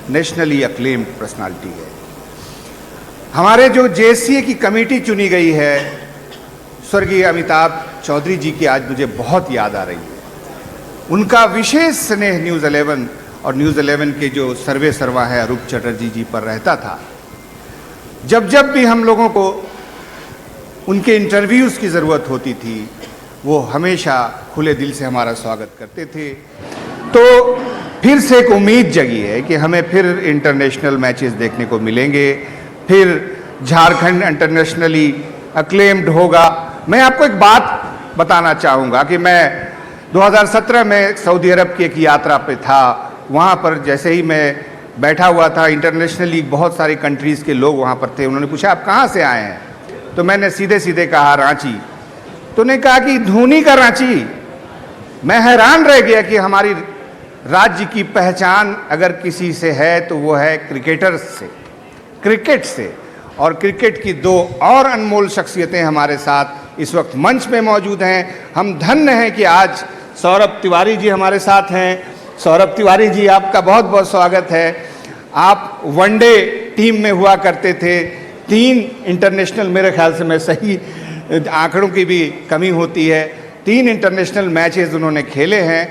Nationally acclaimed personality है। हमारे जो जेएससीए की कमेटी चुनी गई है, स्वर्गीय अमिताभ चौधरी जी की आज मुझे बहुत याद आ रही है। उनका विशेष स्नेह न्यूज़ 11 और न्यूज़ 11 के जो सर्वे सर्वा है अरूप चटर्जी जी पर रहता था। जब जब भी हम लोगों को उनके इंटरव्यूज़ की ज़रूरत होती थी, वो हमेशा खुले दिल से हमारा स्वागत करते थे। तो फिर से एक उम्मीद जगी है कि हमें फिर इंटरनेशनल मैचेस देखने को मिलेंगे, फिर झारखंड इंटरनेशनली अक्लेम्ड होगा। मैं आपको एक बात बताना चाहूँगा कि मैं 2017 में सऊदी अरब की एक यात्रा पे था। वहाँ पर जैसे ही मैं बैठा हुआ था, इंटरनेशनली बहुत सारी कंट्रीज़ के लोग वहाँ पर थे। उन्होंने पूछा आप कहाँ से आए हैं, तो मैंने सीधे सीधे कहा रांची। तो उन्होंने कहा कि धोनी का रांची। मैं हैरान रह गया कि हमारी राज्य की पहचान अगर किसी से है तो वो है क्रिकेटर्स से, क्रिकेट से। और क्रिकेट की दो और अनमोल शख्सियतें हमारे साथ इस वक्त मंच में मौजूद हैं। हम धन्य हैं कि आज सौरभ तिवारी जी हमारे साथ हैं। सौरभ तिवारी जी, आपका बहुत बहुत स्वागत है। आप वनडे टीम में हुआ करते थे, 3 इंटरनेशनल, मेरे ख्याल से मैं सही आंकड़ों की भी कमी होती है, 3 इंटरनेशनल मैचेस उन्होंने खेले हैं।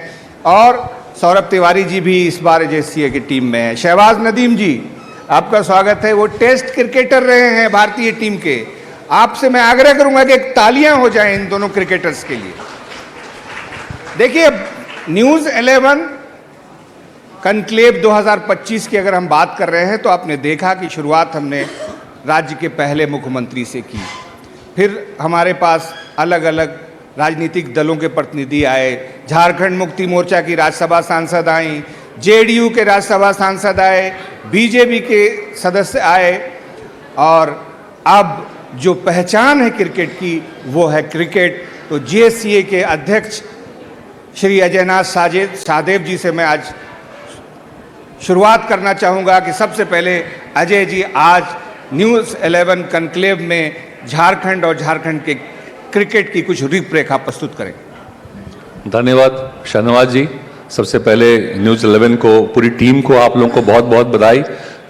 और सौरभ तिवारी जी भी इस बार जेएससीए की टीम में हैं। शहबाज नदीम जी, आपका स्वागत है। वो टेस्ट क्रिकेटर रहे हैं भारतीय टीम के। आपसे मैं आग्रह करूंगा कि एक तालियां हो जाएं इन दोनों क्रिकेटर्स के लिए। देखिए, न्यूज़ 11 कनक्लेव 2025 की अगर हम बात कर रहे हैं तो आपने देखा कि शुरुआत हमने राज्य के पहले मुख्यमंत्री से की। फिर हमारे पास अलग अलग राजनीतिक दलों के प्रतिनिधि आए। झारखंड मुक्ति मोर्चा की राज्यसभा सांसद आई, जेडीयू के राज्यसभा सांसद आए, बीजेपी के सदस्य आए। और अब जो पहचान है क्रिकेट की वो है क्रिकेट। तो जेएससीए के अध्यक्ष श्री अजयनाथ साहदेव जी से मैं आज शुरुआत करना चाहूँगा कि सबसे पहले अजय जी आज न्यूज़ 11 कनक्लेव में झारखंड और झारखंड के क्रिकेट की कुछ रूपरेखा प्रस्तुत करें। धन्यवाद शाहनवाज जी। सबसे पहले न्यूज़ 11 को, पूरी टीम को, आप लोगों को बहुत बहुत बधाई।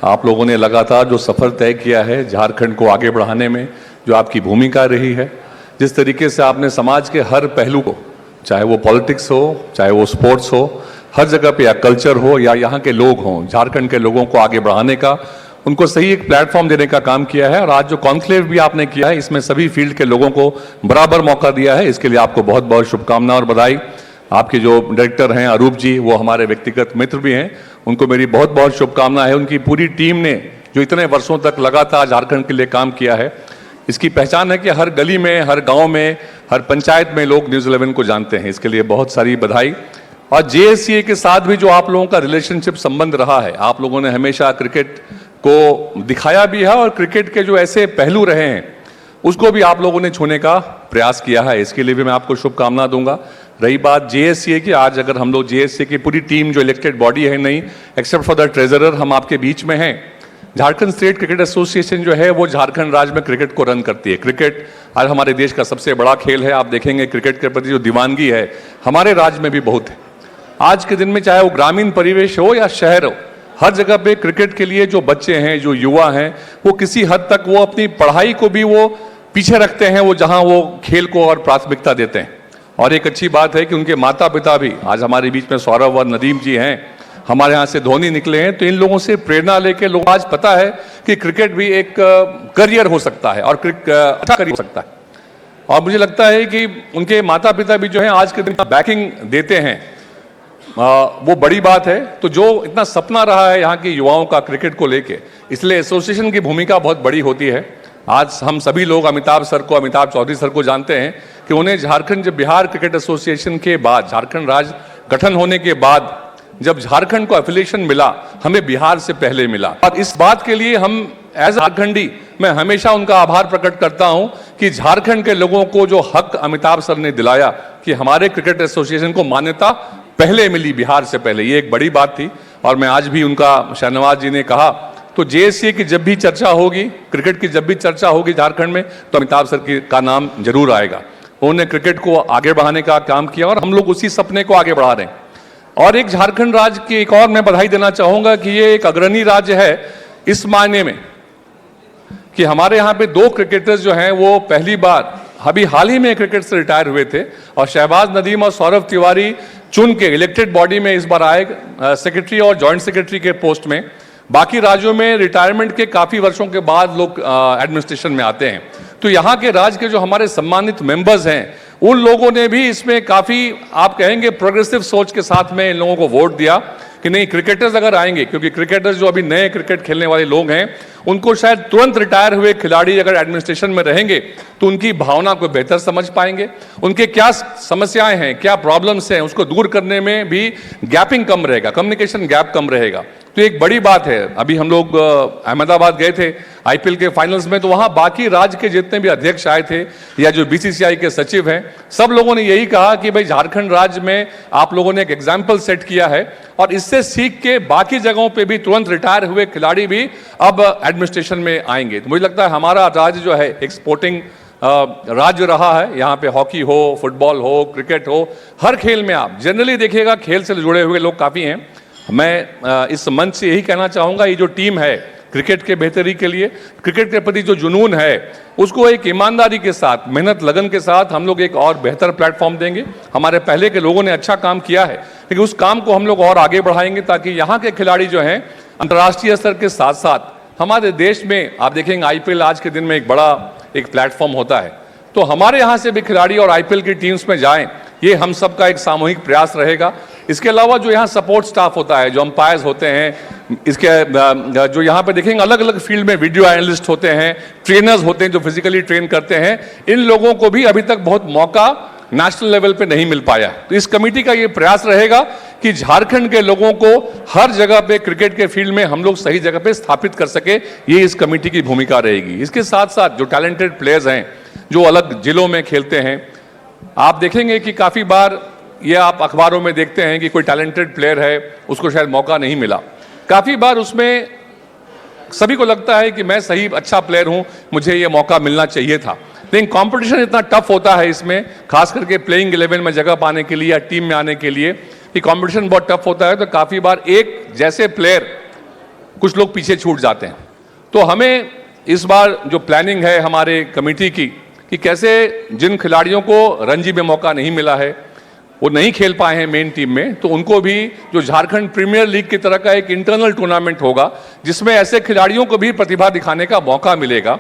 आप लोगों ने लगातार जो सफ़र तय किया है झारखंड को आगे बढ़ाने में, जो आपकी भूमिका रही है, जिस तरीके से आपने समाज के हर पहलू को, चाहे वो पॉलिटिक्स हो, चाहे वो स्पोर्ट्स हो, हर जगह पे, या कल्चर हो या यहाँ के लोग हों, झारखंड के लोगों को आगे बढ़ाने का, उनको सही एक प्लेटफॉर्म देने का काम किया है। और आज जो कॉन्क्लेव भी आपने किया है, इसमें सभी फील्ड के लोगों को बराबर मौका दिया है। इसके लिए आपको बहुत बहुत शुभकामनाएं और बधाई। आपके जो डायरेक्टर हैं अरूप जी, वो हमारे व्यक्तिगत मित्र भी हैं, उनको मेरी बहुत बहुत शुभकामनाएं है। उनकी पूरी टीम ने जो इतने वर्षों तक लगातार झारखंड के लिए काम किया है, इसकी पहचान है कि हर गली में, हर गाँव में, हर पंचायत में लोग न्यूज़ 11 को जानते हैं। इसके लिए बहुत सारी बधाई। और जेएससीए के साथ भी जो आप लोगों का रिलेशनशिप संबंध रहा है, आप लोगों ने हमेशा क्रिकेट को दिखाया भी है और क्रिकेट के जो ऐसे पहलू रहे हैं उसको भी आप लोगों ने छूने का प्रयास किया है। इसके लिए भी मैं आपको शुभकामना दूंगा। रही बात जेएससीए की, आज अगर हम लोग जेएससीए की पूरी टीम जो इलेक्टेड बॉडी है, नहीं एक्सेप्ट फॉर द ट्रेजरर, हम आपके बीच में हैं। झारखंड स्टेट क्रिकेट एसोसिएशन जो है वो झारखंड राज्य में क्रिकेट को रन करती है। क्रिकेट आज हमारे देश का सबसे बड़ा खेल है। आप देखेंगे क्रिकेट के प्रति जो दीवानगी है हमारे राज्य में भी बहुत है। आज के दिन में चाहे वो ग्रामीण परिवेश हो या शहर हो, हर जगह पे क्रिकेट के लिए जो बच्चे हैं, जो युवा हैं, वो किसी हद तक वो अपनी पढ़ाई को भी वो पीछे रखते हैं, वो जहां वो खेल को और प्राथमिकता देते हैं। और एक अच्छी बात है कि उनके माता पिता भी आज हमारे बीच में सौरभ और नदीम जी हैं, हमारे यहाँ से धोनी निकले हैं। तो इन लोगों से प्रेरणा लेके लोग आज पता है कि क्रिकेट भी एक करियर हो सकता है और अच्छा करियर हो सकता है। और मुझे लगता है कि उनके माता पिता भी जो है आज के दिन बैकिंग देते हैं, वो बड़ी बात है। तो जो इतना सपना रहा है यहाँ के युवाओं का क्रिकेट को लेके, इसलिए एसोसिएशन की भूमिका बहुत बड़ी होती है। आज हम सभी लोग अमिताभ चौधरी सर को जानते हैं कि उन्हें झारखंड, जब बिहार क्रिकेट एसोसिएशन के बाद, झारखंड राज्य गठन होने के बाद जब झारखंड को एफिलिएशन मिला, हमें बिहार से पहले मिला। और इस बात के लिए हम एज झारखंडी, मैं हमेशा उनका आभार प्रकट करता हूं कि झारखंड के लोगों को जो हक अमिताभ सर ने दिलाया कि हमारे क्रिकेट एसोसिएशन को मान्यता पहले मिली, बिहार से पहले, ये एक बड़ी बात थी। और मैं आज भी उनका, शाहनवाज जी ने कहा, तो जेएससीए की जब भी चर्चा होगी, क्रिकेट की जब भी चर्चा होगी झारखंड में, तो अमिताभ सर का नाम जरूर आएगा। उन्होंने क्रिकेट को आगे बढ़ाने का काम किया और हम लोग उसी सपने को आगे बढ़ा रहे हैं। और एक झारखंड राज्य की एक और मैं बधाई देना चाहूंगा कि ये एक अग्रणी राज्य है इस मायने में कि हमारे यहाँ पे 2 क्रिकेटर्स जो हैं वो पहली बार अभी हाल ही में क्रिकेट से रिटायर हुए थे और शहबाज नदीम और सौरभ तिवारी चुन के इलेक्टेड बॉडी में इस बार आए सेक्रेटरी और जॉइंट सेक्रेटरी के पोस्ट में। बाकी राज्यों में रिटायरमेंट के काफ़ी वर्षों के बाद लोग एडमिनिस्ट्रेशन में आते हैं। तो यहाँ के राज्य के जो हमारे सम्मानित मेंबर्स हैं उन लोगों ने भी इसमें काफ़ी आप कहेंगे प्रोग्रेसिव सोच के साथ में इन लोगों को वोट दिया कि नहीं क्रिकेटर्स अगर आएंगे, क्योंकि क्रिकेटर्स जो अभी नए क्रिकेट खेलने वाले लोग हैं उनको शायद तुरंत रिटायर हुए खिलाड़ी अगर एडमिनिस्ट्रेशन में रहेंगे तो उनकी भावना को बेहतर समझ पाएंगे, उनके क्या समस्याएं हैं, क्या प्रॉब्लम्स हैं, उसको दूर करने में भी गैपिंग कम रहेगा, कम्युनिकेशन गैप कम रहेगा। तो एक बड़ी बात है। अभी हम लोग अहमदाबाद गए थे आईपीएल के फाइनल्स में, तो वहां बाकी राज्य के जितने भी अध्यक्ष आए थे या जो बीसीसीआई के सचिव हैं, सब लोगों ने यही कहा कि भाई झारखंड राज्य में आप लोगों ने एक एग्जाम्पल सेट किया है और इससे सीख के बाकी जगहों पे भी तुरंत रिटायर हुए खिलाड़ी भी अब एडमिनिस्ट्रेशन में आएंगे। तो मुझे लगता है हमारा राज्य जो है एक स्पोर्टिंग राज्य रहा है। यहाँ पे हॉकी हो, फुटबॉल हो, क्रिकेट हो, हर खेल में आप जनरली देखिएगा खेल से जुड़े हुए लोग काफ़ी हैं। मैं इस मंच से यही कहना चाहूँगा, ये जो टीम है क्रिकेट के बेहतरी के लिए, क्रिकेट के प्रति जो जुनून है उसको एक ईमानदारी के साथ, मेहनत लगन के साथ हम लोग एक और बेहतर प्लेटफॉर्म देंगे। हमारे पहले के लोगों ने अच्छा काम किया है लेकिन उस काम को हम लोग और आगे बढ़ाएंगे ताकि यहाँ के खिलाड़ी जो हैं अंतर्राष्ट्रीय स्तर के साथ साथ हमारे देश में, आप देखेंगे आईपीएल आज के दिन में एक बड़ा एक प्लेटफॉर्म होता है, तो हमारे यहाँ से भी खिलाड़ी और आईपीएल की टीम्स में जाएं, ये हम सबका एक सामूहिक प्रयास रहेगा। इसके अलावा जो यहाँ सपोर्ट स्टाफ होता है, जो अंपायर्स होते हैं, इसके जो यहाँ पे देखेंगे अलग अलग फील्ड में वीडियो एनालिस्ट होते हैं, ट्रेनर्स होते हैं जो फिजिकली ट्रेन करते हैं, इन लोगों को भी अभी तक बहुत मौका नेशनल लेवल पे नहीं मिल पाया। तो इस कमेटी का ये प्रयास रहेगा कि झारखंड के लोगों को हर जगह पे क्रिकेट के फील्ड में हम लोग सही जगह पे स्थापित कर सके, ये इस कमेटी की भूमिका रहेगी। इसके साथ साथ जो टैलेंटेड प्लेयर्स हैं जो अलग जिलों में खेलते हैं, आप देखेंगे कि काफ़ी बार ये आप अखबारों में देखते हैं कि कोई टैलेंटेड प्लेयर है उसको शायद मौका नहीं मिला। काफ़ी बार उसमें सभी को लगता है कि मैं सही अच्छा प्लेयर हूं, मुझे ये मौका मिलना चाहिए था, लेकिन कंपटीशन इतना टफ होता है इसमें, खास करके प्लेइंग 11 में जगह पाने के लिए या टीम में आने के लिए, कि कंपटीशन बहुत टफ होता है। तो काफ़ी बार एक जैसे प्लेयर कुछ लोग पीछे छूट जाते हैं। तो हमें इस बार जो प्लानिंग है हमारे कमेटी की कि कैसे जिन खिलाड़ियों को रणजी में मौका नहीं मिला है, वो नहीं खेल पाए हैं मेन टीम में, तो उनको भी जो झारखंड प्रीमियर लीग की तरह का एक इंटरनल टूर्नामेंट होगा जिसमें ऐसे खिलाड़ियों को भी प्रतिभा दिखाने का मौका मिलेगा।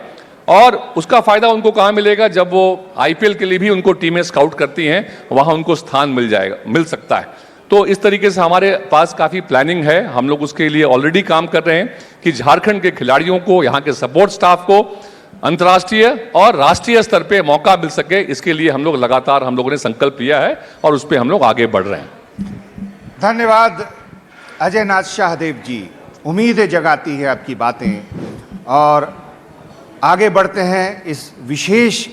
और उसका फायदा उनको कहाँ मिलेगा, जब वो आईपीएल के लिए भी उनको टीमें स्काउट करती हैं, वहाँ उनको स्थान मिल सकता है। तो इस तरीके से हमारे पास काफ़ी प्लानिंग है, हम लोग उसके लिए ऑलरेडी काम कर रहे हैं कि झारखंड के खिलाड़ियों को, यहाँ के सपोर्ट स्टाफ को अंतर्राष्ट्रीय और राष्ट्रीय स्तर पे मौका मिल सके। इसके लिए हम लोग लगातार हम लोगों ने संकल्प लिया है और उस पर हम लोग आगे बढ़ रहे हैं। धन्यवाद अजय नाथ शाहदेव जी, उम्मीदें जगाती है आपकी बातें। और आगे बढ़ते हैं इस विशेष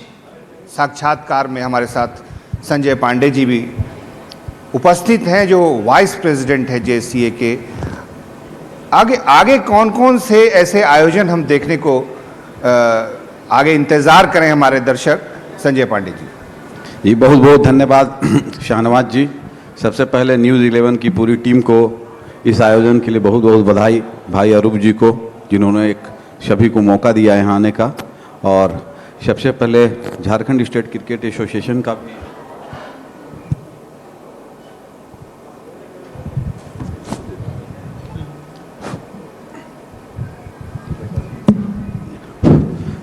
साक्षात्कार में। हमारे साथ संजय पांडे जी भी उपस्थित हैं जो वाइस प्रेसिडेंट है जेसीए के। आगे कौन कौन से ऐसे आयोजन हम देखने को आगे इंतज़ार करें हमारे दर्शक? संजय पांडे जी। बहुत बहुत धन्यवाद शाहनवाज जी। सबसे पहले न्यूज़ 11 की पूरी टीम को इस आयोजन के लिए बहुत बहुत बधाई, भाई अरूप जी को जिन्होंने एक सभी को मौका दिया यहाँ आने का। और सबसे पहले झारखंड स्टेट क्रिकेट एसोसिएशन का भी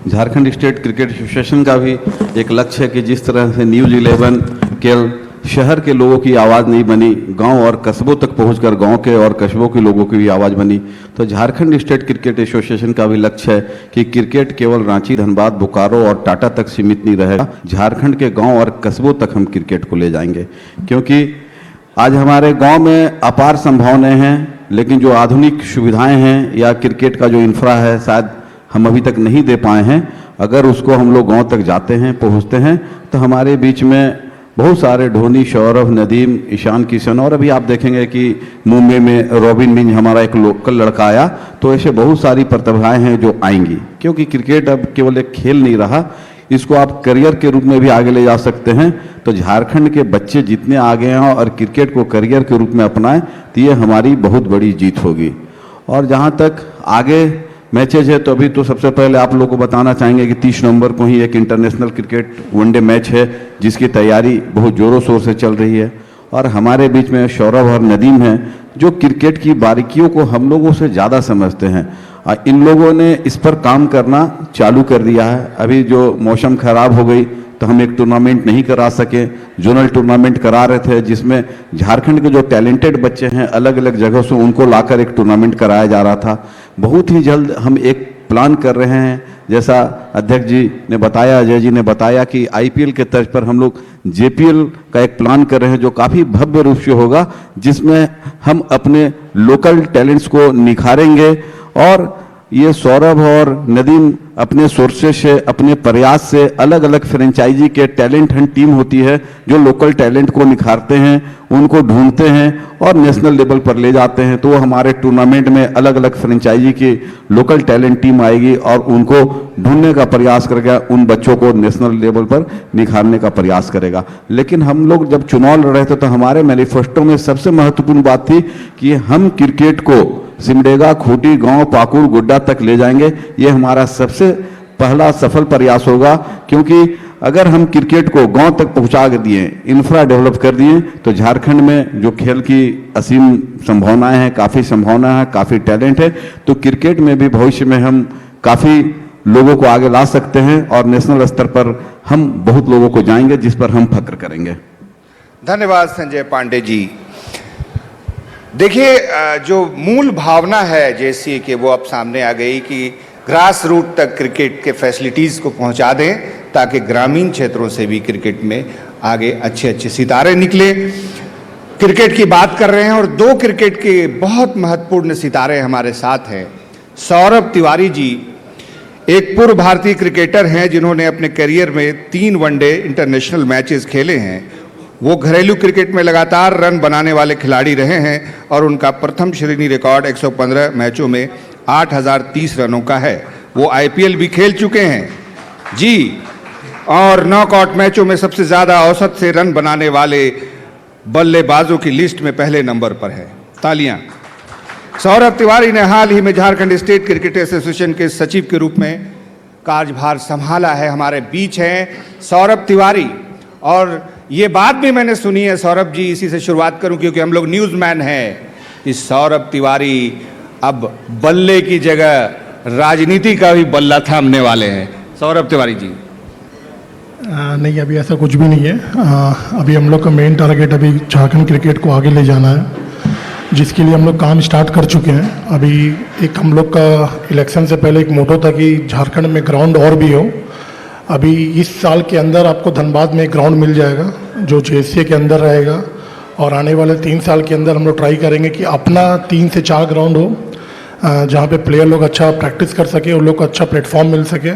झारखंड स्टेट क्रिकेट एसोसिएशन का भी एक लक्ष्य है कि जिस तरह से न्यूज़ 11 केवल शहर के लोगों की आवाज़ नहीं बनी, गांव और कस्बों तक पहुंचकर गांव के और कस्बों के लोगों की भी आवाज़ बनी, तो झारखंड स्टेट क्रिकेट एसोसिएशन का भी लक्ष्य है कि क्रिकेट केवल रांची, धनबाद, बोकारो और टाटा तक सीमित नहीं रहेगा। झारखंड के गाँव और कस्बों तक हम क्रिकेट को ले जाएंगे, क्योंकि आज हमारे गाँव में अपार संभावनाएँ हैं, लेकिन जो आधुनिक सुविधाएँ हैं या क्रिकेट का जो इंफ्रा है शायद हम अभी तक नहीं दे पाए हैं। अगर उसको हम लोग गांव तक जाते हैं, पहुंचते हैं, तो हमारे बीच में बहुत सारे धोनी, सौरभ, नदीम, ईशान किशन, और अभी आप देखेंगे कि मुंबई में रॉबिन मिंज हमारा एक लोकल लड़का आया, तो ऐसे बहुत सारी प्रतिभाएं हैं जो आएंगी। क्योंकि क्रिकेट अब केवल एक खेल नहीं रहा, इसको आप करियर के रूप में भी आगे ले जा सकते हैं। तो झारखंड के बच्चे जितने आगे हैं और क्रिकेट को करियर के रूप में अपनाएं तो ये हमारी बहुत बड़ी जीत होगी। और जहाँ तक आगे मैचेज है तो अभी तो सबसे पहले आप लोगों को बताना चाहेंगे कि 30 नवंबर को ही एक इंटरनेशनल क्रिकेट वनडे मैच है जिसकी तैयारी बहुत ज़ोरों शोर से चल रही है। और हमारे बीच में सौरभ और नदीम हैं जो क्रिकेट की बारीकियों को हम लोगों से ज़्यादा समझते हैं। इन लोगों ने इस पर काम करना चालू कर दिया है। अभी जो मौसम खराब हो गई तो हम एक टूर्नामेंट नहीं करा सके, जोनल टूर्नामेंट करा रहे थे जिसमें झारखंड के जो टैलेंटेड बच्चे हैं अलग अलग जगहों से उनको लाकर एक टूर्नामेंट कराया जा रहा था। बहुत ही जल्द हम एक प्लान कर रहे हैं, जैसा अध्यक्ष जी ने बताया, अजय जी ने बताया कि आईपीएल के तर्ज पर हम लोग जेपीएल का एक प्लान कर रहे हैं जो काफ़ी भव्य रूप से होगा, जिसमें हम अपने लोकल टैलेंट्स को निखारेंगे। और ये सौरभ और नदीम अपने सोर्सेज से, अपने प्रयास से अलग अलग फ्रेंचाइजी के टैलेंट हंट टीम होती है जो लोकल टैलेंट को निखारते हैं, उनको ढूंढते हैं और नेशनल लेवल पर ले जाते हैं। तो वो हमारे टूर्नामेंट में अलग अलग फ्रेंचाइजी की लोकल टैलेंट टीम आएगी और उनको ढूंढने का प्रयास करेगा, उन बच्चों को नेशनल लेवल पर निखारने का प्रयास करेगा। लेकिन हम लोग जब चुनाव लड़ रहे थे तो हमारे मैनिफेस्टो में सबसे महत्वपूर्ण बात थी कि हम क्रिकेट को सिमडेगा, खूंटी, गांव, पाकुड़, गुड्डा तक ले जाएंगे। ये हमारा सबसे पहला सफल प्रयास होगा, क्योंकि अगर हम क्रिकेट को गांव तक पहुंचा दिए, इंफ्रा डेवलप कर दिए, तो झारखंड में जो खेल की असीम संभावनाएं हैं, काफ़ी संभावना है, काफ़ी टैलेंट है, तो क्रिकेट में भी भविष्य में हम काफ़ी लोगों को आगे ला सकते हैं और नेशनल स्तर पर हम बहुत लोगों को जाएंगे जिस पर हम फक्र करेंगे। धन्यवाद संजय पांडे जी। देखिए, जो मूल भावना है जेसीए के वो अब सामने आ गई कि ग्रास रूट तक क्रिकेट के फैसिलिटीज़ को पहुंचा दें ताकि ग्रामीण क्षेत्रों से भी क्रिकेट में आगे अच्छे अच्छे सितारे निकले। क्रिकेट की बात कर रहे हैं और दो क्रिकेट के बहुत महत्वपूर्ण सितारे हमारे साथ हैं। सौरभ तिवारी जी एक पूर्व भारतीय क्रिकेटर हैं जिन्होंने अपने करियर में 3 वनडे इंटरनेशनल मैचेस खेले हैं। वो घरेलू क्रिकेट में लगातार रन बनाने वाले खिलाड़ी रहे हैं और उनका प्रथम श्रेणी रिकॉर्ड 115 मैचों में 8030 रनों का है। वो आईपीएल भी खेल चुके हैं जी, और नॉकआउट मैचों में सबसे ज़्यादा औसत से रन बनाने वाले बल्लेबाजों की लिस्ट में पहले नंबर पर है। तालियां। सौरभ तिवारी ने हाल ही में झारखंड स्टेट क्रिकेट एसोसिएशन के सचिव के रूप में कार्यभार संभाला है। हमारे बीच हैं सौरभ तिवारी, और ये बात भी मैंने सुनी है, सौरभ जी इसी से शुरुआत करूं क्योंकि हम लोग न्यूज़मैन हैं, कि सौरभ तिवारी अब बल्ले की जगह राजनीति का भी बल्ला थामने वाले हैं। सौरभ तिवारी जी। नहीं, अभी ऐसा कुछ भी नहीं है। अभी हम लोग का मेन टारगेट अभी झारखंड क्रिकेट को आगे ले जाना है, जिसके लिए हम लोग काम स्टार्ट कर चुके हैं। अभी एक हम लोग का इलेक्शन से पहले एक मोटो था कि झारखंड में ग्राउंड और भी हो। अभी इस साल के अंदर आपको धनबाद में एक ग्राउंड मिल जाएगा जो जेसीए के अंदर रहेगा, और आने वाले 3 साल के अंदर हम लोग ट्राई करेंगे कि अपना 3 से 4 ग्राउंड हो जहाँ पे प्लेयर लोग अच्छा प्रैक्टिस कर सके, उन लोग को अच्छा प्लेटफॉर्म मिल सके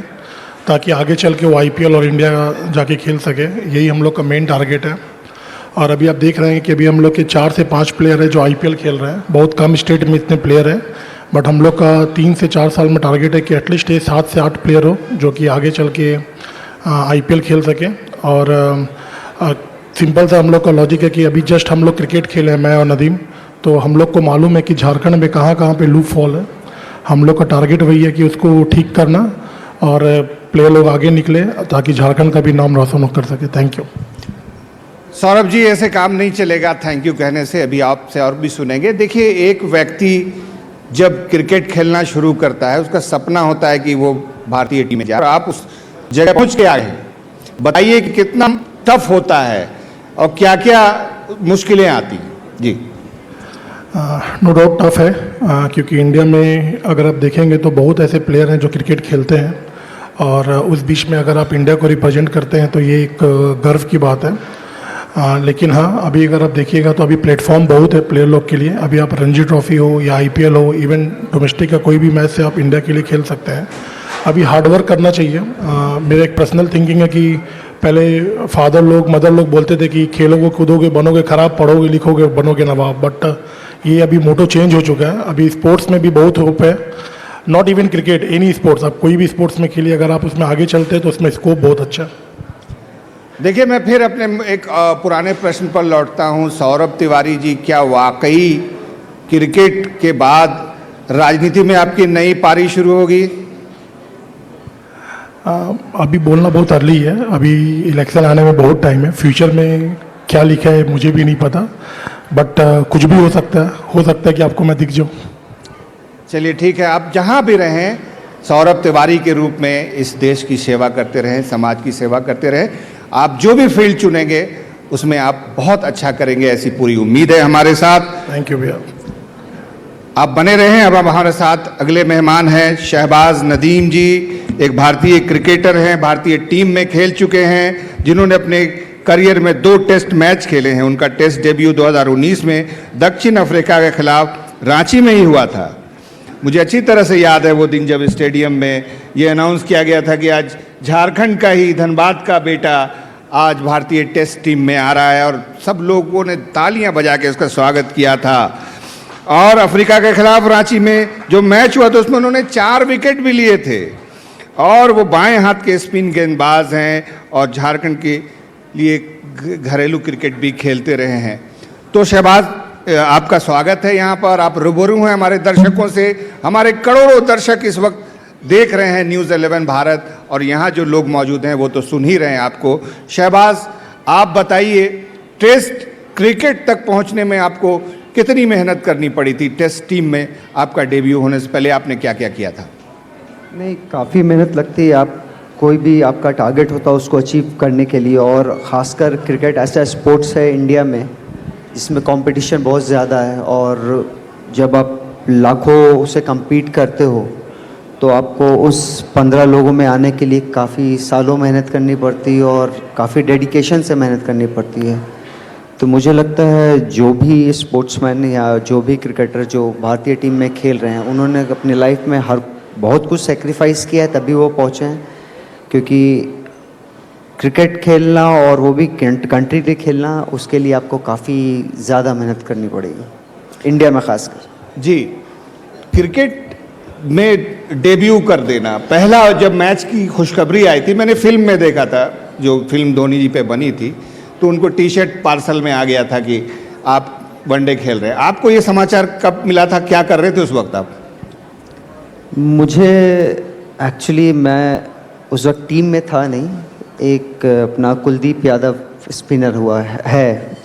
ताकि आगे चल के वो आईपीएल और इंडिया जाके खेल सके। यही हम लोग का मेन टारगेट है। और अभी आप देख रहे हैं कि अभी हम लोग के 4 से 5 प्लेयर हैं जो आईपीएल खेल रहे हैं। बहुत कम स्टेट में इतने प्लेयर हैं, बट हम लोग का 3 से 4 साल में टारगेट है कि एटलीस्ट ये 7 से 8 प्लेयर हो जो कि आगे चल के आईपीएल खेल सके। और सिंपल सा हम लोग का लॉजिक है कि अभी जस्ट हम लोग क्रिकेट खेले हैं, मैं और नदीम, तो हम लोग को मालूम है कि झारखंड में कहाँ कहाँ पे लूप फॉल है। हम लोग का टारगेट वही है कि उसको ठीक करना और प्लेयर लोग आगे निकले ताकि झारखंड का भी नाम रोशन कर सके। Thank you. सौरभ जी, ऐसे काम नहीं चलेगा थैंक यू कहने से। अभी आपसे और भी सुनेंगे। देखिए, एक व्यक्ति जब क्रिकेट खेलना शुरू करता है उसका सपना होता है कि वो भारतीय टीम में जाए, और आप उस जगह पहुंच के आए। बताइए कि कितना टफ होता है और क्या क्या मुश्किलें आती हैं। जी। नो डाउट टफ है, क्योंकि इंडिया में अगर आप देखेंगे तो बहुत ऐसे प्लेयर हैं जो क्रिकेट खेलते हैं, और उस बीच में अगर आप इंडिया को रिप्रेजेंट करते हैं तो ये एक गर्व की बात है। लेकिन हाँ, अभी अगर आप देखिएगा तो अभी प्लेटफॉर्म बहुत है प्लेयर लोग के लिए। अभी आप रणजी ट्रॉफी हो या आईपीएल हो, इवन डोमेस्टिक का कोई भी मैच से आप इंडिया के लिए खेल सकते हैं। अभी हार्डवर्क करना चाहिए। मेरा एक पर्सनल थिंकिंग है कि पहले फादर लोग, मदर लोग बोलते थे कि खेलोगे, कूदोगे, बनोगे खराब, पढ़ोगे, लिखोगे, बनोगे नवाब। बट ये अभी मोटो चेंज हो चुका है। अभी स्पोर्ट्स में भी बहुत होप है। Not even cricket, any sports, आप कोई भी स्पोर्ट्स में खेलिए, अगर आप उसमें आगे चलते हैं तो उसमें स्कोप बहुत अच्छा है। देखिए, मैं फिर अपने एक पुराने प्रश्न पर लौटता हूं। सौरभ तिवारी जी, क्या वाकई क्रिकेट के बाद राजनीति में आपकी नई पारी शुरू होगी? अभी बोलना बहुत अर्ली है, अभी इलेक्शन आने में बहुत टाइम है। फ्यूचर में क्या लिखा है मुझे भी नहीं पता, बट कुछ भी हो सकता है कि आपको मैं दिख जाऊँ। चलिए ठीक है, आप जहां भी रहें सौरभ तिवारी के रूप में इस देश की सेवा करते रहें, समाज की सेवा करते रहें। आप जो भी फील्ड चुनेंगे उसमें आप बहुत अच्छा करेंगे, ऐसी पूरी उम्मीद है हमारे साथ। थैंक यू भैया। आप बने रहें। अब हमारे साथ अगले मेहमान हैं शहबाज नदीम जी, एक भारतीय क्रिकेटर हैं, भारतीय टीम में खेल चुके हैं, जिन्होंने अपने करियर में 2 टेस्ट मैच खेले हैं। उनका टेस्ट डेब्यू 2019 में दक्षिण अफ्रीका के खिलाफ रांची में ही हुआ था। मुझे अच्छी तरह से याद है वो दिन जब स्टेडियम में ये अनाउंस किया गया था कि आज झारखंड का ही धनबाद का बेटा आज भारतीय टेस्ट टीम में आ रहा है, और सब लोगों ने तालियां बजा के उसका स्वागत किया था। और अफ्रीका के खिलाफ रांची में जो मैच हुआ था उसमें उन्होंने 4 विकेट भी लिए थे, और वो बाएं हाथ के स्पिन गेंदबाज हैं और झारखंड के लिए घरेलू क्रिकेट भी खेलते रहे हैं। तो शहबाज, आपका स्वागत है यहाँ पर। आप रूबरू हैं हमारे दर्शकों से। हमारे करोड़ों दर्शक इस वक्त देख रहे हैं न्यूज़ 11 भारत, और यहाँ जो लोग मौजूद हैं वो तो सुन ही रहे हैं आपको। शहबाज, आप बताइए, टेस्ट क्रिकेट तक पहुँचने में आपको कितनी मेहनत करनी पड़ी थी? टेस्ट टीम में आपका डेब्यू होने से पहले आपने क्या क्या किया था? नहीं, काफ़ी मेहनत लगती है। आप कोई भी आपका टारगेट होता है उसको अचीव करने के लिए, और ख़ासकर क्रिकेट ऐसा स्पोर्ट्स है इंडिया में जिसमें कंपटीशन बहुत ज़्यादा है, और जब आप लाखों से compete करते हो तो आपको उस 15 लोगों में आने के लिए काफ़ी सालों मेहनत करनी पड़ती है और काफ़ी डेडिकेशन से मेहनत करनी पड़ती है। तो मुझे लगता है जो भी स्पोर्ट्समैन या जो भी क्रिकेटर जो भारतीय टीम में खेल रहे हैं, उन्होंने अपनी लाइफ में बहुत कुछ सेक्रीफाइस किया है, तभी वो पहुँचे हैं। क्योंकि क्रिकेट खेलना, और वो भी कंट्री के खेलना, उसके लिए आपको काफ़ी ज़्यादा मेहनत करनी पड़ेगी, इंडिया में ख़ासकर। जी, क्रिकेट में डेब्यू कर देना, पहला जब मैच की खुशखबरी आई थी, मैंने फिल्म में देखा था, जो फिल्म धोनी जी पे बनी थी, तो उनको टी शर्ट पार्सल में आ गया था कि आप वनडे खेल रहे हैं। आपको ये समाचार कब मिला था? क्या कर रहे थे उस वक्त आप? मुझे एक्चुअली, मैं उस वक्त टीम में था नहीं। एक अपना कुलदीप यादव स्पिनर हुआ है,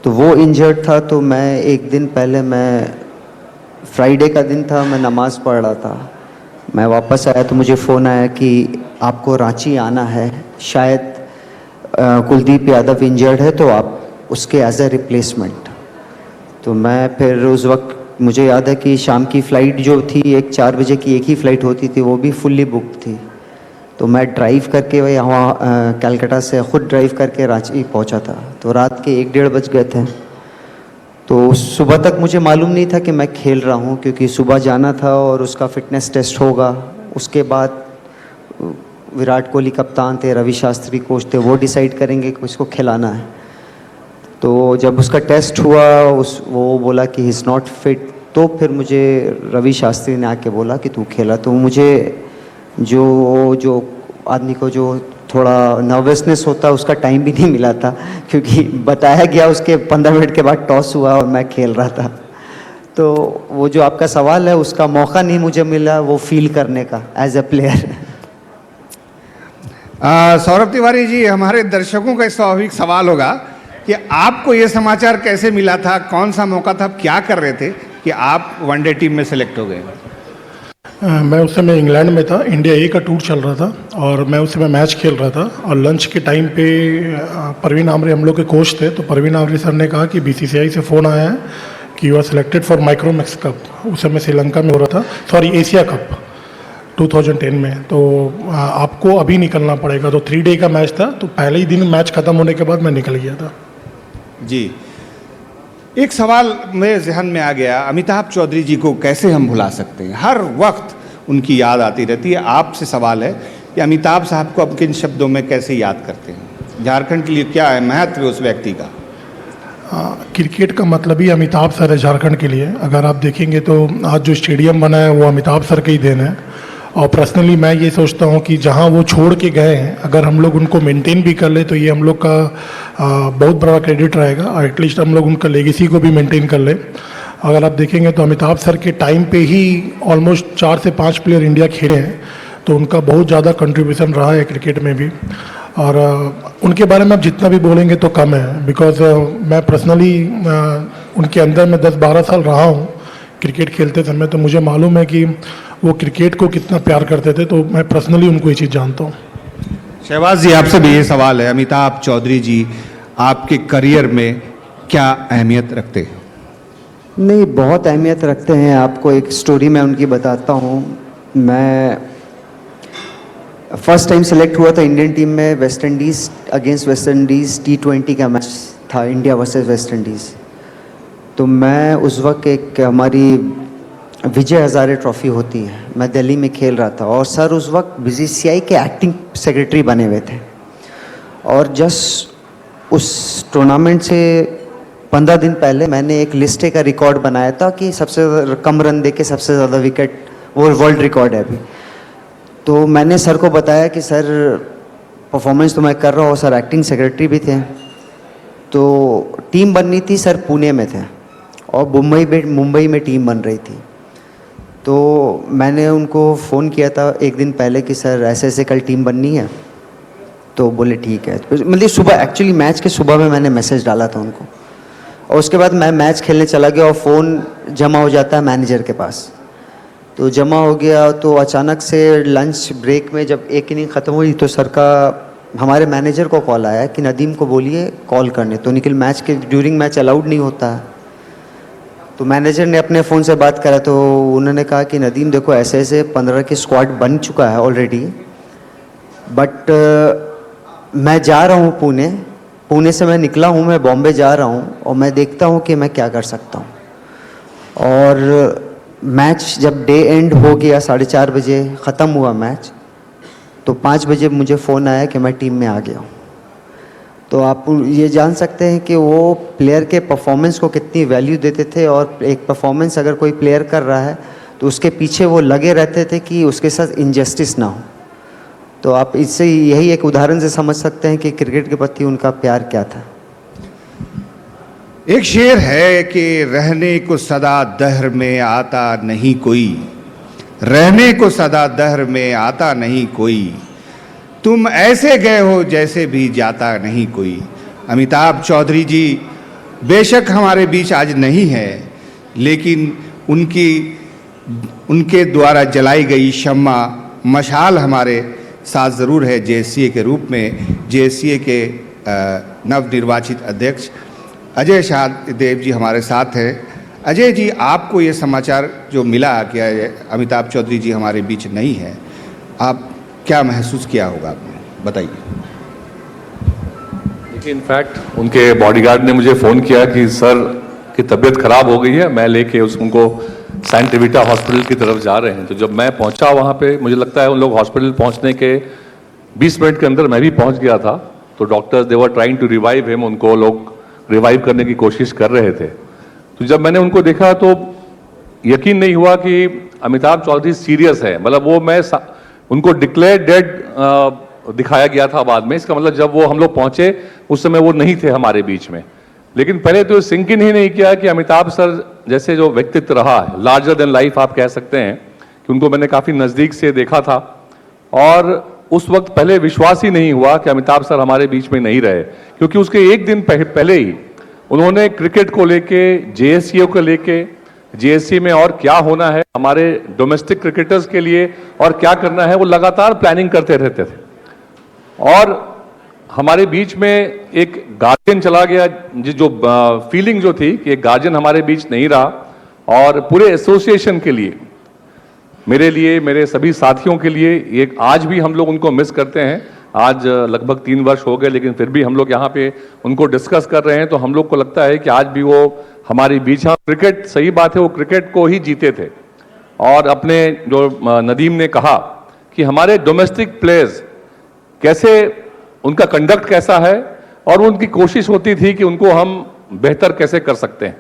तो वो इंजर्ड था। तो मैं एक दिन पहले, मैं फ्राइडे का दिन था, मैं नमाज़ पढ़ रहा था, मैं वापस आया तो मुझे फ़ोन आया कि आपको रांची आना है, शायद कुलदीप यादव इंजर्ड है, तो आप उसके एज ए रिप्लेसमेंट। तो मैं फिर उस वक्त, मुझे याद है कि शाम की फ़्लाइट जो थी, 4 बजे की एक ही फ़्लाइट होती थी, वो भी फुल्ली बुकड थी। तो मैं ड्राइव करके यहाँ कलकत्ता से ख़ुद ड्राइव करके रांची पहुँचा था। तो रात के 1-1:30 बज गए थे। तो सुबह तक मुझे मालूम नहीं था कि मैं खेल रहा हूँ, क्योंकि सुबह जाना था और उसका फ़िटनेस टेस्ट होगा। उसके बाद विराट कोहली कप्तान थे, रवि शास्त्री कोच थे, वो डिसाइड करेंगे कि उसको खिलाना है। तो जब उसका टेस्ट हुआ, वो बोला कि ही इज़ नॉट फिट, तो फिर मुझे रवि शास्त्री ने आके बोला कि तू खेला। तो मुझे जो आदमी को जो थोड़ा नर्वसनेस होता है, उसका टाइम भी नहीं मिला था, क्योंकि बताया गया उसके 15 मिनट के बाद टॉस हुआ और मैं खेल रहा था। तो वो जो आपका सवाल है, उसका मौका नहीं मुझे मिला वो फील करने का as a player. Saurabh Tiwari ji, हमारे दर्शकों का स्वाभाविक सवाल होगा कि आपको ये समाचार कैसे मिला था? कौन सा मौका था? आप क्या कर रहे थे कि आप वनडे टीम में सेलेक्ट हो गए? मैं उस समय इंग्लैंड में था, इंडिया ए का टूर चल रहा था, और मैं उस समय मैच खेल रहा था। और लंच के टाइम पे परवीन आमरे हम लोग के कोच थे, तो परवीन आमरे सर ने कहा कि BCCI से फ़ोन आया है कि you are selected for Micromax cup. उस समय श्रीलंका में हो रहा था, सॉरी एशिया कप 2010 में। तो आपको अभी निकलना पड़ेगा। तो 3 डे का मैच था, तो पहले ही दिन मैच ख़त्म होने के बाद मैं निकल गया था। जी, एक सवाल मेरे जहन में आ गया, अमिताभ चौधरी जी को कैसे हम भुला सकते हैं? हर वक्त उनकी याद आती रहती है। आपसे सवाल है कि अमिताभ साहब को आप किन शब्दों में कैसे याद करते हैं? झारखंड के लिए क्या है महत्व उस व्यक्ति का? क्रिकेट का मतलब ही अमिताभ सर है झारखंड के लिए। अगर आप देखेंगे तो आज जो स्टेडियम बना है वो अमिताभ सर के ही देन है। और पर्सनली मैं ये सोचता हूँ कि जहाँ वो छोड़ के गए हैं, अगर हम लोग उनको मेंटेन भी कर ले तो ये हम लोग का बहुत बड़ा क्रेडिट रहेगा। और एटलीस्ट हम लोग उनका लेगेसी को भी मेंटेन कर ले। अगर आप देखेंगे तो अमिताभ सर के टाइम पे ही ऑलमोस्ट 4 से 5 प्लेयर इंडिया खेले हैं, तो उनका बहुत ज़्यादा कंट्रीब्यूशन रहा है क्रिकेट में भी। और उनके बारे में आप जितना भी बोलेंगे तो कम है, बिकॉज मैं पर्सनली उनके अंदर में 10-12 साल रहा हूँ क्रिकेट खेलते समय, तो मुझे मालूम है कि वो क्रिकेट को कितना प्यार करते थे। तो मैं पर्सनली उनको ये चीज़ जानता हूँ। शहबाज जी, आपसे भी ये सवाल है, अमिताभ चौधरी जी आपके करियर में क्या अहमियत रखते हैं? नहीं, बहुत अहमियत रखते हैं। आपको एक स्टोरी मैं उनकी बताता हूँ। मैं फर्स्ट टाइम सेलेक्ट हुआ था इंडियन टीम में, West Indies against West Indies T20 का मैच था, इंडिया वर्सेस वेस्ट इंडीज़। तो मैं उस वक्त एक हमारी विजय हज़ारे ट्रॉफी होती है, मैं दिल्ली में खेल रहा था और सर उस वक्त BCCI के एक्टिंग सेक्रेटरी बने हुए थे। और जस्ट उस टूर्नामेंट से 15 दिन पहले मैंने एक लिस्टे का रिकॉर्ड बनाया था कि सबसे कम रन दे के सबसे ज़्यादा विकेट, वो वर्ल्ड रिकॉर्ड है अभी। तो मैंने सर को बताया कि सर परफॉर्मेंस तो मैं कर रहा हूँ, सर एक्टिंग सेक्रेटरी भी थे। तो टीम बननी थी, सर पुणे में थे और मुंबई में टीम बन रही थी। तो मैंने उनको फ़ोन किया था एक दिन पहले कि सर ऐसे ऐसे कल टीम बननी है। तो बोले ठीक है। मतलब सुबह, एक्चुअली मैच के सुबह में मैंने मैसेज डाला था उनको, और उसके बाद मैं मैच खेलने चला गया और फ़ोन जमा हो जाता है मैनेजर के पास। तो जमा हो गया तो अचानक से लंच ब्रेक में जब एक इनिंग ख़त्म हुई तो सर का हमारे मैनेजर को कॉल आया कि नदीम को बोलिए कॉल करने। तो निखिल मैच के ड्यूरिंग मैच अलाउड नहीं होता है। तो मैनेजर ने अपने फ़ोन से बात करा तो उन्होंने कहा कि नदीम देखो ऐसे ऐसे 15 की स्क्वाड बन चुका है ऑलरेडी, बट मैं जा रहा हूँ पुणे से मैं निकला हूँ, मैं बॉम्बे जा रहा हूँ और मैं देखता हूँ कि मैं क्या कर सकता हूँ। और मैच जब डे एंड हो गया 4:30 बजे ख़त्म हुआ मैच, तो 5 बजे मुझे फ़ोन आया कि मैं टीम में आ गया हूँ। तो आप ये जान सकते हैं कि वो प्लेयर के परफॉर्मेंस को कितनी वैल्यू देते थे। और एक परफॉर्मेंस अगर कोई प्लेयर कर रहा है तो उसके पीछे वो लगे रहते थे कि उसके साथ इनजस्टिस ना हो। तो आप इससे यही एक उदाहरण से समझ सकते हैं कि क्रिकेट के प्रति उनका प्यार क्या था। एक शेर है कि रहने को सदा दहर में आता नहीं कोई, रहने को सदा दहर में आता नहीं कोई, तुम ऐसे गए हो जैसे भी जाता नहीं कोई। अमिताभ चौधरी जी बेशक हमारे बीच आज नहीं है, लेकिन उनके द्वारा जलाई गई शम्मा मशाल हमारे साथ ज़रूर है JSCA के रूप में। JSCA के नवनिर्वाचित अध्यक्ष अजय शाह देव जी हमारे साथ हैं। अजय जी, आपको ये समाचार जो मिला कि अमिताभ चौधरी जी हमारे बीच नहीं है, आप क्या महसूस किया होगा आपने, बताइए। देखिए, इनफैक्ट उनके बॉडीगार्ड ने मुझे फ़ोन किया कि सर की तबीयत ख़राब हो गई है, मैं लेके उनको सैंटिविटा हॉस्पिटल की तरफ जा रहे हैं। तो जब मैं पहुंचा वहाँ पे, मुझे लगता है उन लोग हॉस्पिटल पहुंचने के 20 मिनट के अंदर मैं भी पहुंच गया था। तो doctors they were trying to revive him, उनको लोग रिवाइव करने की कोशिश कर रहे थे। तो जब मैंने उनको देखा तो यकीन नहीं हुआ कि अमिताभ चौधरी सीरियस है। मतलब वो मैं उनको डिक्लेयर डेड दिखाया गया था बाद में। इसका मतलब जब वो हम लोग पहुंचे उस समय वो नहीं थे हमारे बीच में। लेकिन पहले तो सिंक इन ही नहीं किया कि अमिताभ सर जैसे जो व्यक्तित्व रहा है, लार्जर देन लाइफ आप कह सकते हैं, कि उनको मैंने काफ़ी नज़दीक से देखा था। और उस वक्त पहले विश्वास ही नहीं हुआ कि अमिताभ सर हमारे बीच में नहीं रहे, क्योंकि उसके एक दिन पहले ही उन्होंने क्रिकेट को लेके, JSCA को लेके, JSCA में और क्या होना है हमारे डोमेस्टिक क्रिकेटर्स के लिए और क्या करना है, वो लगातार प्लानिंग करते रहते थे। और हमारे बीच में एक गार्जियन चला गया, जो फीलिंग जो थी कि एक गार्जियन हमारे बीच नहीं रहा, और पूरे एसोसिएशन के लिए, मेरे लिए, मेरे सभी साथियों के लिए एक आज भी हम लोग उनको मिस करते हैं। आज लगभग 3 वर्ष हो गए, लेकिन फिर भी हम लोग यहाँ पे उनको डिस्कस कर रहे हैं तो हम लोग को लगता है कि आज भी वो हमारे बीच। हाँ, क्रिकेट, सही बात है, वो क्रिकेट को ही जीते थे। और अपने जो नदीम ने कहा कि हमारे डोमेस्टिक प्लेयर्स कैसे, उनका कंडक्ट कैसा है, और उनकी कोशिश होती थी कि उनको हम बेहतर कैसे कर सकते हैं,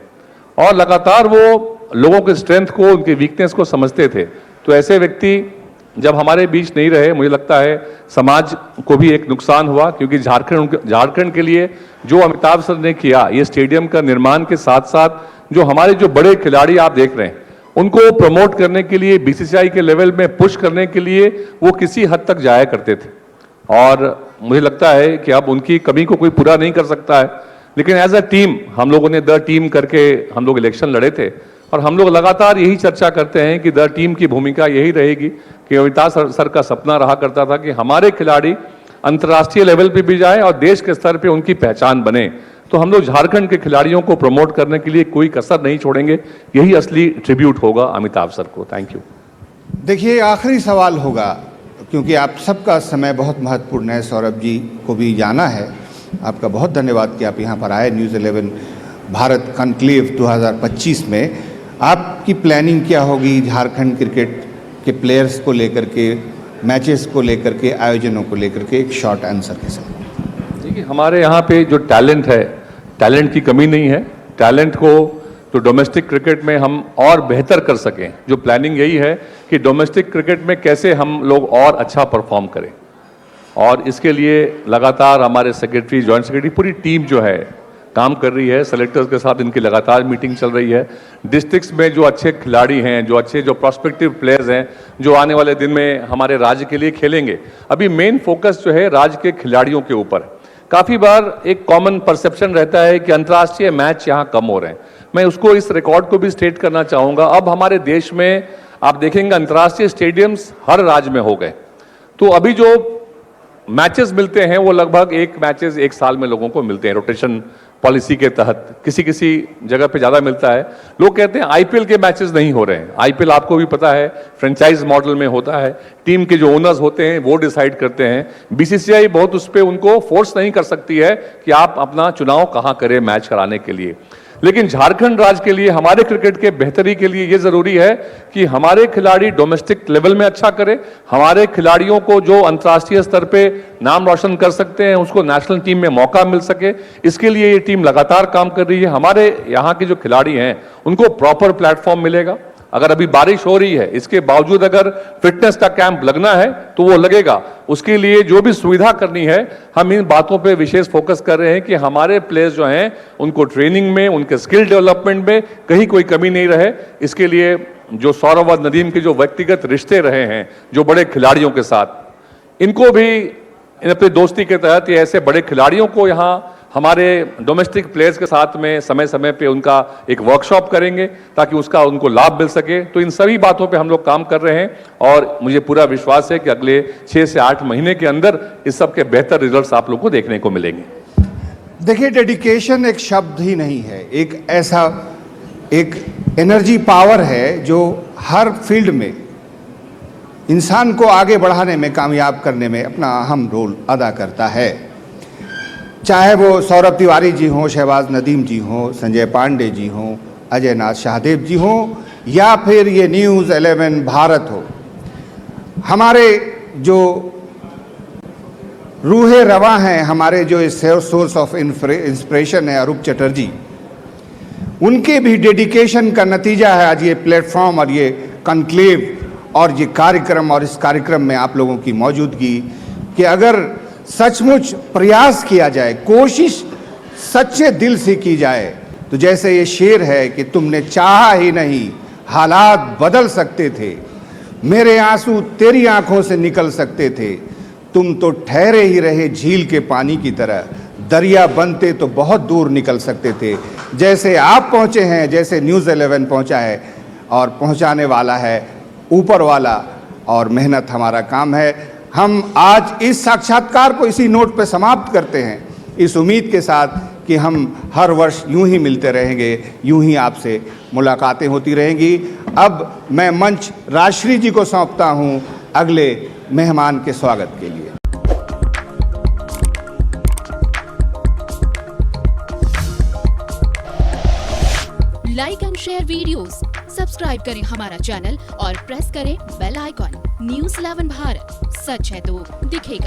और लगातार वो लोगों के स्ट्रेंथ को, उनके वीकनेस को समझते थे। तो ऐसे व्यक्ति जब हमारे बीच नहीं रहे, मुझे लगता है समाज को भी एक नुकसान हुआ, क्योंकि झारखंड के लिए जो अमिताभ सर ने किया, ये स्टेडियम का निर्माण के साथ साथ जो हमारे जो बड़े खिलाड़ी आप देख रहे हैं, उनको प्रमोट करने के लिए, बीसीसीआई के लेवल में पुश करने के लिए वो किसी हद तक जाया करते थे, और मुझे लगता है कि अब उनकी कमी को कोई पूरा नहीं कर सकता है। लेकिन एज अ टीम हम लोगों ने द टीम करके हम लोग इलेक्शन लड़े थे, और हम लोग लगातार यही चर्चा करते हैं कि द टीम की भूमिका यही रहेगी कि अमिताभ सर का सपना रहा करता था कि हमारे खिलाड़ी अंतर्राष्ट्रीय लेवल पे भी जाए और देश के स्तर पे उनकी पहचान बने। तो हम लोग झारखंड के खिलाड़ियों को प्रमोट करने के लिए कोई कसर नहीं छोड़ेंगे, यही असली ट्रिब्यूट होगा अमिताभ सर को। Thank you. देखिए, आखिरी सवाल होगा, क्योंकि आप सबका समय बहुत महत्वपूर्ण है, सौरभ जी को भी जाना है। आपका बहुत धन्यवाद कि आप यहाँ पर आए न्यूज़ 11 भारत कॉन्क्लेव 2025 में। आपकी प्लानिंग क्या होगी झारखंड क्रिकेट के प्लेयर्स को लेकर के, मैचेस को लेकर के, आयोजनों को लेकर के, एक शॉर्ट आंसर के साथ? देखिए, हमारे यहाँ पे जो टैलेंट है, टैलेंट की कमी नहीं है। टैलेंट को तो डोमेस्टिक क्रिकेट में हम और बेहतर कर सकें, जो प्लानिंग यही है कि डोमेस्टिक क्रिकेट में कैसे हम लोग और अच्छा परफॉर्म करें, और इसके लिए लगातार हमारे सेक्रेटरी, जॉइंट सेक्रेटरी, पूरी टीम जो है काम कर रही है। सेलेक्टर्स के साथ इनकी लगातार मीटिंग चल रही है। डिस्ट्रिक्ट्स में जो अच्छे खिलाड़ी हैं, जो अच्छे जो प्रोस्पेक्टिव प्लेयर्स हैं, जो आने वाले दिन में हमारे राज्य के लिए खेलेंगे, अभी मेन फोकस जो है राज्य के खिलाड़ियों के ऊपर। काफ़ी बार एक कॉमन परसेप्शन रहता है कि अंतर्राष्ट्रीय मैच यहाँ कम हो रहे हैं। मैं उसको, इस रिकॉर्ड को भी स्टेट करना चाहूँगा। अब हमारे देश में आप देखेंगे अंतर्राष्ट्रीय स्टेडियम्स हर राज्य में हो गए। तो अभी जो मैचेस मिलते हैं वो लगभग एक साल में लोगों को मिलते हैं, रोटेशन पॉलिसी के तहत। किसी किसी जगह पे ज़्यादा मिलता है। लोग कहते हैं आईपीएल के मैचेस नहीं हो रहे हैं। आईपीएल आपको भी पता है फ्रेंचाइज मॉडल में होता है, टीम के जो ओनर्स होते हैं वो डिसाइड करते हैं। बीसीसीआई बहुत उस पर उनको फोर्स नहीं कर सकती है कि आप अपना चुनाव कहाँ करें मैच कराने के लिए। लेकिन झारखंड राज्य के लिए, हमारे क्रिकेट के बेहतरी के लिए ये जरूरी है कि हमारे खिलाड़ी डोमेस्टिक लेवल में अच्छा करें। हमारे खिलाड़ियों को जो अंतर्राष्ट्रीय स्तर पे नाम रोशन कर सकते हैं, उसको नेशनल टीम में मौका मिल सके, इसके लिए ये टीम लगातार काम कर रही है। हमारे यहाँ के जो खिलाड़ी हैं उनको प्रॉपर प्लेटफॉर्म मिलेगा। अगर अभी बारिश हो रही है, इसके बावजूद अगर फिटनेस का कैंप लगना है तो वो लगेगा। उसके लिए जो भी सुविधा करनी है, हम इन बातों पे विशेष फोकस कर रहे हैं कि हमारे प्लेयर्स जो हैं उनको ट्रेनिंग में, उनके स्किल डेवलपमेंट में कहीं कोई कमी नहीं रहे। इसके लिए जो सौरभ और नदीम के जो व्यक्तिगत रिश्ते रहे हैं जो बड़े खिलाड़ियों के साथ, इनको भी अपनी दोस्ती के तहत ये ऐसे बड़े खिलाड़ियों को यहाँ हमारे डोमेस्टिक प्लेयर्स के साथ में समय समय पे उनका एक वर्कशॉप करेंगे ताकि उसका उनको लाभ मिल सके। तो इन सभी बातों पे हम लोग काम कर रहे हैं, और मुझे पूरा विश्वास है कि अगले 6 से 8 महीने के अंदर इस सब के बेहतर रिजल्ट्स आप लोग को देखने को मिलेंगे। देखिए, डेडिकेशन एक शब्द ही नहीं है, एक ऐसा एक एनर्जी पावर है जो हर फील्ड में इंसान को आगे बढ़ाने में, कामयाब करने में अपना अहम रोल अदा करता है। चाहे वो सौरभ तिवारी जी हों, शहबाज नदीम जी हों, संजय पांडे जी हों, अजय नाथ शाहदेव जी हों, या फिर ये न्यूज़ 11 भारत हो। हमारे जो रूहे रवा हैं, हमारे जो सोर्स ऑफ इंस्पिरेशन है अरूप चटर्जी, उनके भी डेडिकेशन का नतीजा है आज ये प्लेटफॉर्म और ये कॉन्क्लेव और ये कार्यक्रम, और इस कार्यक्रम में आप लोगों की मौजूदगी। कि अगर सचमुच प्रयास किया जाए, कोशिश सच्चे दिल से की जाए, तो जैसे ये शेर है कि तुमने चाहा ही नहीं हालात बदल सकते थे, मेरे आंसू तेरी आंखों से निकल सकते थे, तुम तो ठहरे ही रहे झील के पानी की तरह, दरिया बनते तो बहुत दूर निकल सकते थे। जैसे आप पहुँचे हैं, जैसे न्यूज़ 11 पहुँचा है, और पहुँचाने वाला है ऊपर वाला, और मेहनत हमारा काम है। हम आज इस साक्षात्कार को इसी नोट पर समाप्त करते हैं, इस उम्मीद के साथ कि हम हर वर्ष यूं ही मिलते रहेंगे, यूं ही आपसे मुलाकातें होती रहेंगी। अब मैं मंच राजश्री जी को सौंपता हूं अगले मेहमान के स्वागत के लिए। Like and share videos, subscribe करें हमारा चैनल और प्रेस करें बेल आइकॉन। न्यूज़ 11 भारत, सच है तो दिखेगा।